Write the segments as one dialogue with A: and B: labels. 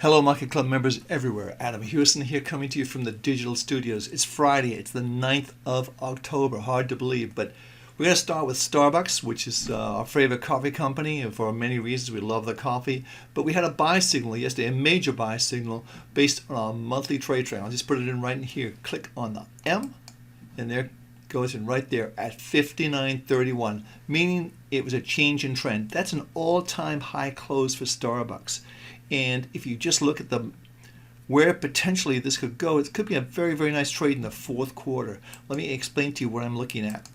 A: Hello Market Club members everywhere. Adam Hewson here coming to you from the digital studios. It's Friday. It's the 9th of October. Hard to believe, but we're going to start with StarBucks, which is our favorite coffee company, and for many reasons we love the coffee. But we had a buy signal yesterday, a major buy signal based on our monthly trade trail. I'll just put it in right in here. Click on the M, and there goes in right there at 59.31, meaning it was a change in trend. That's an all-time high close for StarBucks. And if you just look at where potentially this could go, it could be a very, very nice trade in the fourth quarter. Let me explain to you what I'm looking at.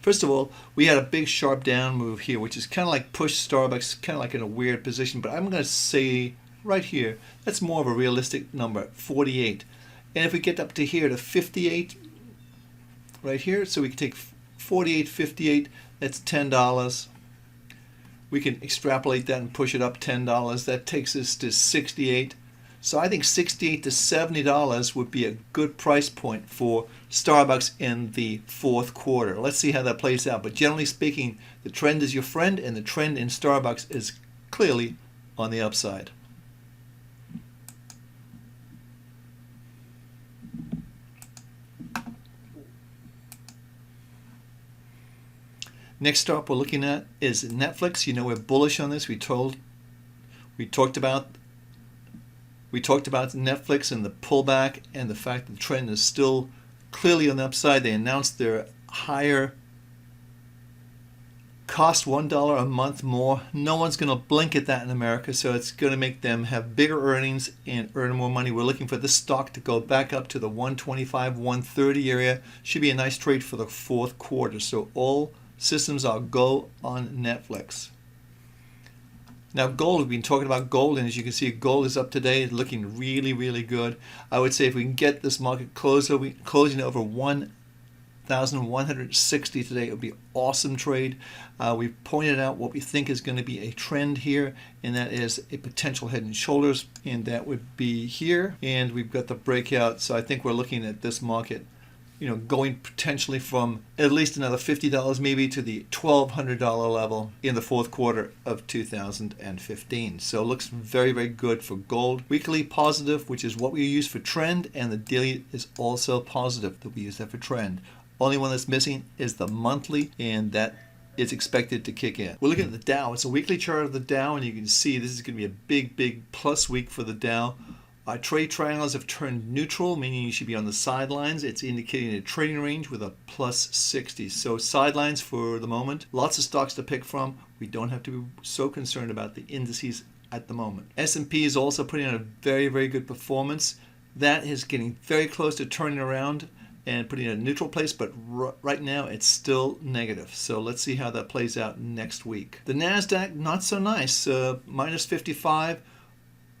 A: First of all, we had a big sharp down move here, which is kind of like pushed StarBucks, kind of like in a weird position. But I'm going to say right here, that's more of a realistic number, 48. And if we get up to here to 58, right here, so we can take 48, 58, that's $10. We can extrapolate that and push it up $10. That takes us to 68. So I think $68 to $70 would be a good price point for StarBucks in the fourth quarter. Let's see how that plays out. But generally speaking, the trend is your friend, and the trend in StarBucks is clearly on the upside. Next up we're looking at is Netflix. You know we're bullish on this. We talked about Netflix and the pullback and the fact that the trend is still clearly on the upside. They announced their higher cost $1 a month more. No one's going to blink at that in America, so it's going to make them have bigger earnings and earn more money. We're looking for this stock to go back up to the 125, 130 area. Should be a nice trade for the fourth quarter. So all systems are go on Netflix. Now gold, we've been talking about gold, and as you can see, gold is up today, looking really, really good. I would say if we can get this market closing over 1,160 today, it would be an awesome trade. We've pointed out what we think is going to be a trend here, and that is a potential head and shoulders, and that would be here. And we've got the breakout, so I think we're looking at this market, you know, going potentially from at least another $50 maybe to the $1,200 level in the fourth quarter of 2015. So it looks very, very good for gold. Weekly positive, which is what we use for trend, and the daily is also positive, that we use that for trend. Only one that's missing is the monthly, and that is expected to kick in. We're looking at the Dow. It's a weekly chart of the Dow, and you can see this is going to be a big, big plus week for the Dow. Our trade triangles have turned neutral, meaning you should be on the sidelines. It's indicating a trading range with a plus 60. So sidelines for the moment. Lots of stocks to pick from. We don't have to be so concerned about the indices at the moment. S&P is also putting on a very, very good performance. That is getting very close to turning around and putting in a neutral place, but right now it's still negative. So let's see how that plays out next week. The NASDAQ, not so nice. Minus 55.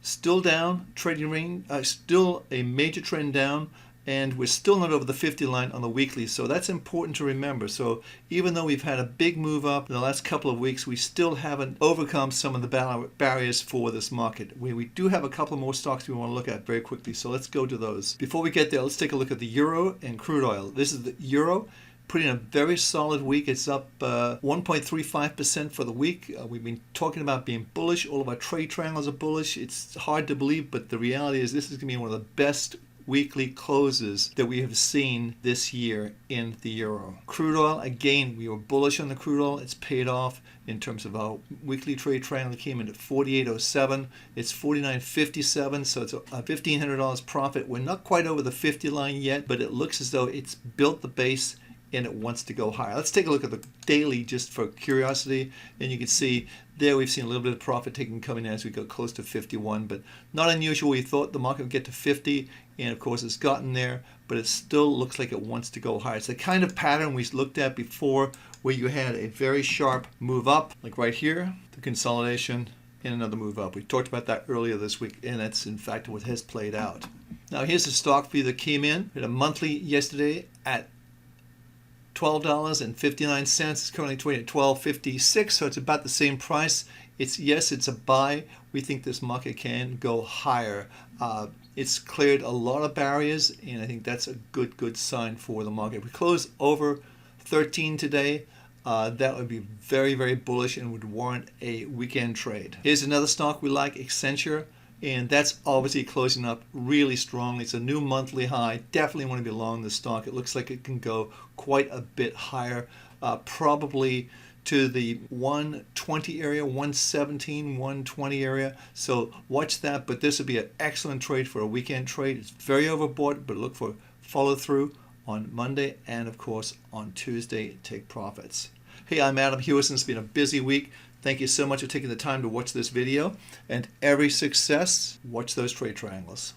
A: Still down, trading range, still a major trend down, and we're still not over the 50 line on the weekly, so that's important to remember. So even though we've had a big move up in the last couple of weeks, we still haven't overcome some of the barriers for this market. We do have a couple more stocks we want to look at very quickly, so let's go to those. Before we get there, let's take a look at the euro and crude oil. This is the euro. Putting a very solid week. It's up 1.35% for the week. We've been talking about being bullish. All of our trade triangles are bullish. It's hard to believe, but the reality is this is going to be one of the best weekly closes that we have seen this year in the euro. Crude oil, again, we were bullish on the crude oil. It's paid off in terms of our weekly trade triangle. It came in at 48.07. It's 49.57, so it's a $1,500 profit. We're not quite over the 50 line yet, but it looks as though it's built the base and it wants to go higher. Let's take a look at the daily just for curiosity, and you can see there we've seen a little bit of profit taking coming as we go close to 51, but not unusual. We thought the market would get to 50, and of course it's gotten there, but it still looks like it wants to go higher. It's the kind of pattern we looked at before where you had a very sharp move up, like right here, the consolidation, and another move up. We talked about that earlier this week, and that's in fact what has played out. Now here's the stock fee that came in. We had a monthly yesterday at $12.59. It's currently trading at $12.56, so it's about the same price. It's a buy. We think this market can go higher. It's cleared a lot of barriers, and I think that's a good sign for the market. If we close over 13 today, that would be very, very bullish and would warrant a weekend trade. Here's another stock we like, Accenture. and that's obviously closing up really strongly. It's a new monthly high. Definitely want to be long this stock. It looks like it can go quite a bit higher, probably to the 120 area, 117, 120 area. So watch that, but this would be an excellent trade for a weekend trade. It's very overbought, but look for follow through on Monday and of course on Tuesday, take profits. Hey, I'm Adam Hewison. It's been a busy week. Thank you so much for taking the time to watch this video, and every success, watch those trade triangles.